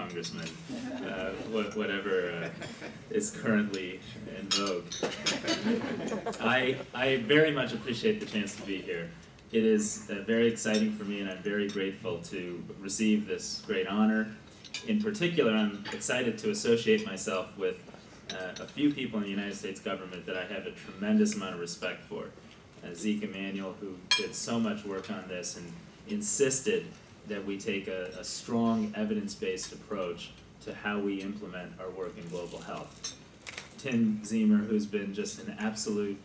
Congressman, whatever is currently in vogue. I very much appreciate the chance to be here. It is very exciting for me, and I'm very grateful to receive this great honor. In particular, I'm excited to associate myself with a few people in the United States government that I have a tremendous amount of respect for. Zeke Emanuel, who did so much work on this and insisted that we take a strong evidence-based approach to how we implement our work in global health. Tim Ziemer, who's been just an absolute,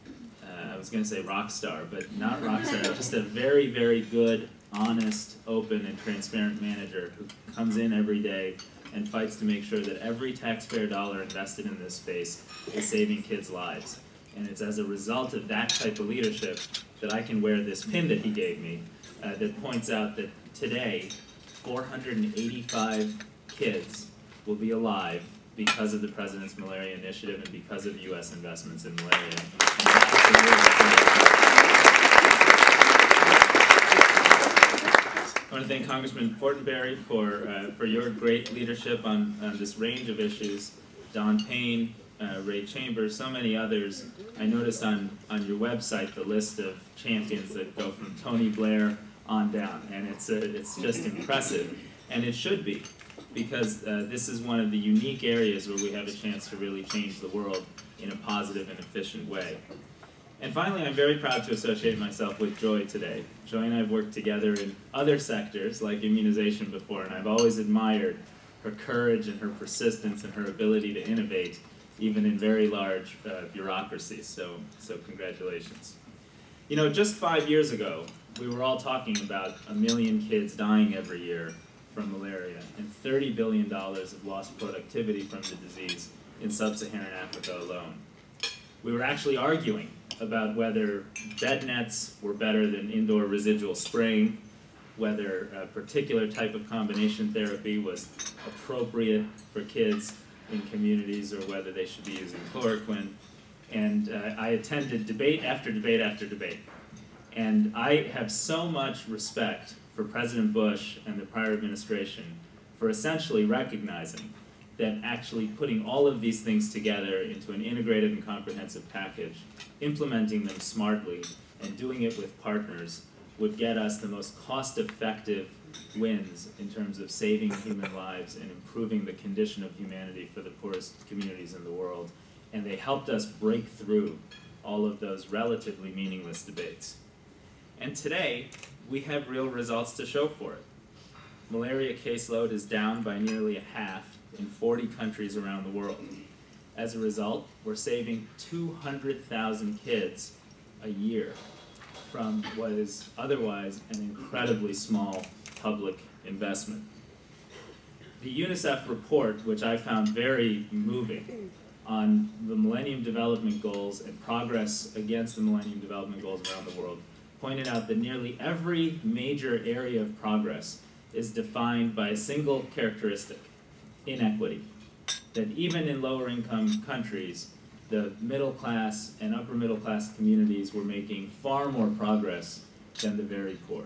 I was going to say rock star, but not rock star, just a very, very good, honest, open, and transparent manager who comes in every day and fights to make sure that every taxpayer dollar invested in this space is saving kids' lives. And it's as a result of that type of leadership that I can wear this pin that he gave me that points out that today 485 kids will be alive because of the President's Malaria Initiative and because of U.S. investments in malaria. I want to thank Congressman Fortenberry for your great leadership on this range of issues. Don Payne, Ray Chambers, so many others. I noticed on your website the list of champions that go from Tony Blair on down, and it's just impressive, and it should be, because this is one of the unique areas where we have a chance to really change the world in a positive and efficient way. And finally, I'm very proud to associate myself with Joy today. Joy and I have worked together in other sectors like immunization before, and I've always admired her courage and her persistence and her ability to innovate, even in very large bureaucracies, so congratulations. You know, just 5 years ago, we were all talking about 1 million kids dying every year from malaria and $30 billion of lost productivity from the disease in sub-Saharan Africa alone. We were actually arguing about whether bed nets were better than indoor residual spraying, whether a particular type of combination therapy was appropriate for kids in communities, or whether they should be using chloroquine. And I attended debate after debate after debate. And I have so much respect for President Bush and the prior administration for essentially recognizing that actually putting all of these things together into an integrated and comprehensive package, implementing them smartly, and doing it with partners would get us the most cost-effective wins in terms of saving human lives and improving the condition of humanity for the poorest communities in the world. And they helped us break through all of those relatively meaningless debates. And today, we have real results to show for it. Malaria caseload is down by nearly a half in 40 countries around the world. As a result, we're saving 200,000 kids a year from what is otherwise an incredibly small public investment. The UNICEF report, which I found very moving, on the Millennium Development Goals and progress against the Millennium Development Goals around the world, pointed out that nearly every major area of progress is defined by a single characteristic: inequity. That even in lower income countries, the middle class and upper middle class communities were making far more progress than the very poor.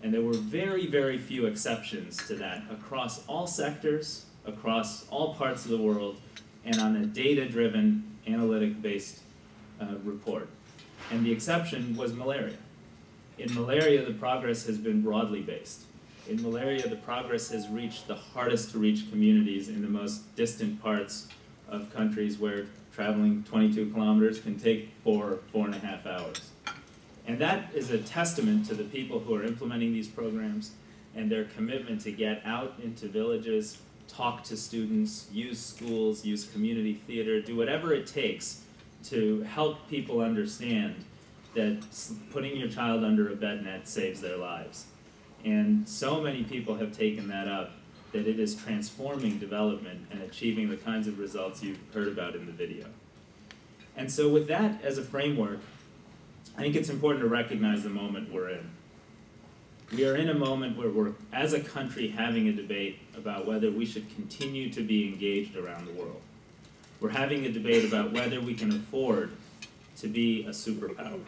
And there were very, very few exceptions to that across all sectors, across all parts of the world, and on a data-driven, analytic-based report. And the exception was malaria. In malaria, the progress has been broadly based. In malaria, the progress has reached the hardest to reach communities in the most distant parts of countries where traveling 22 kilometers can take 4.5 hours. And that is a testament to the people who are implementing these programs and their commitment to get out into villages, talk to students, use schools, use community theater, do whatever it takes to help people understand that putting your child under a bed net saves their lives. And so many people have taken that up that it is transforming development and achieving the kinds of results you've heard about in the video. And so with that as a framework, I think it's important to recognize the moment we're in. We are in a moment where we're, as a country, having a debate about whether we should continue to be engaged around the world. We're having a debate about whether we can afford to be a superpower.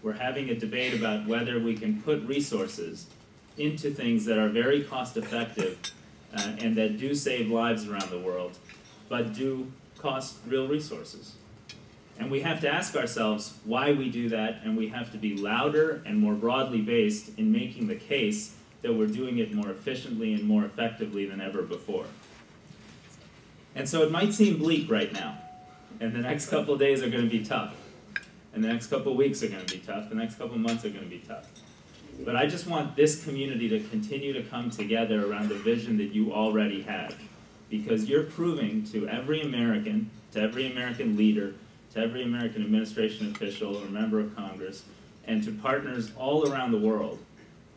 We're having a debate about whether we can put resources into things that are very cost-effective and that do save lives around the world, but do cost real resources. And we have to ask ourselves why we do that, and we have to be louder and more broadly based in making the case that we're doing it more efficiently and more effectively than ever before. And so it might seem bleak right now, and the next couple of days are going to be tough, and the next couple of weeks are going to be tough, the next couple of months are going to be tough. But I just want this community to continue to come together around the vision that you already have, because you're proving to every American leader, to every American administration official or member of Congress, and to partners all around the world,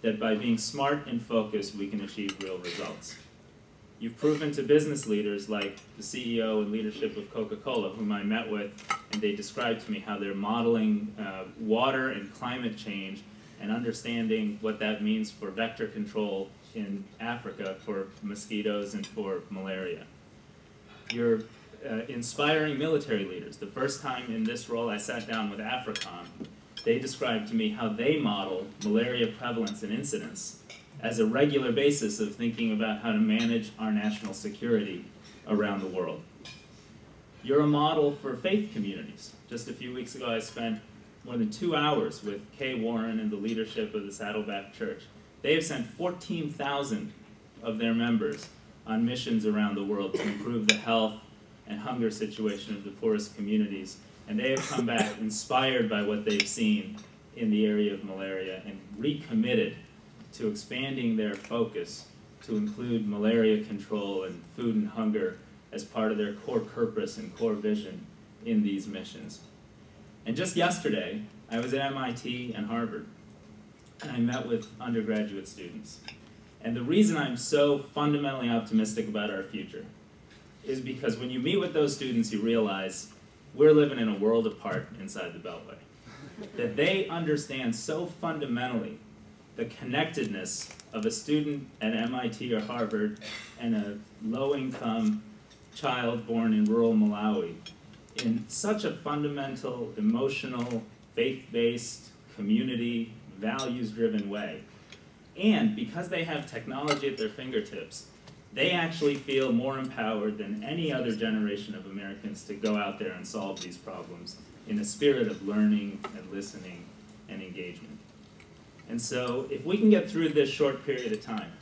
that by being smart and focused, we can achieve real results. You've proven to business leaders like the CEO and leadership of Coca-Cola, whom I met with, and they described to me how they're modeling water and climate change and understanding what that means for vector control in Africa for mosquitoes and for malaria. You're inspiring military leaders. The first time in this role I sat down with AFRICOM, they described to me how they model malaria prevalence and incidence as a regular basis of thinking about how to manage our national security around the world. You're a model for faith communities. Just a few weeks ago I spent more than 2 hours with Kay Warren and the leadership of the Saddleback Church. They have sent 14,000 of their members on missions around the world to improve the health and hunger situation of the poorest communities. And they have come back inspired by what they've seen in the area of malaria and recommitted to expanding their focus to include malaria control and food and hunger as part of their core purpose and core vision in these missions. And just yesterday, I was at MIT and Harvard, and I met with undergraduate students. And the reason I'm so fundamentally optimistic about our future is because when you meet with those students, you realize we're living in a world apart inside the Beltway. That they understand so fundamentally the connectedness of a student at MIT or Harvard and a low-income child born in rural Malawi in such a fundamental, emotional, faith-based, community, values-driven way. And because they have technology at their fingertips, they actually feel more empowered than any other generation of Americans to go out there and solve these problems in a spirit of learning and listening and engagement. And so if we can get through this short period of time,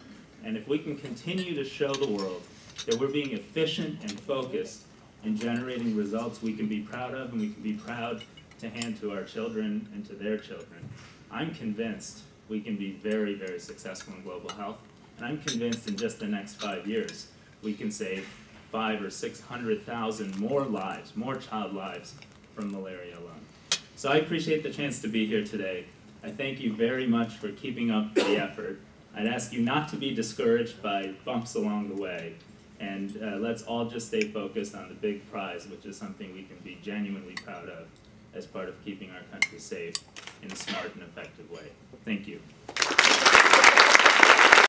and if we can continue to show the world that we're being efficient and focused in generating results we can be proud of and we can be proud to hand to our children and to their children, I'm convinced we can be very, very successful in global health. And I'm convinced in just the next 5 years, we can save 500,000 or 600,000 more lives, more child lives from malaria alone. So I appreciate the chance to be here today. I thank you very much for keeping up the effort. I'd ask you not to be discouraged by bumps along the way. And let's all just stay focused on the big prize, which is something we can be genuinely proud of as part of keeping our country safe in a smart and effective way. Thank you.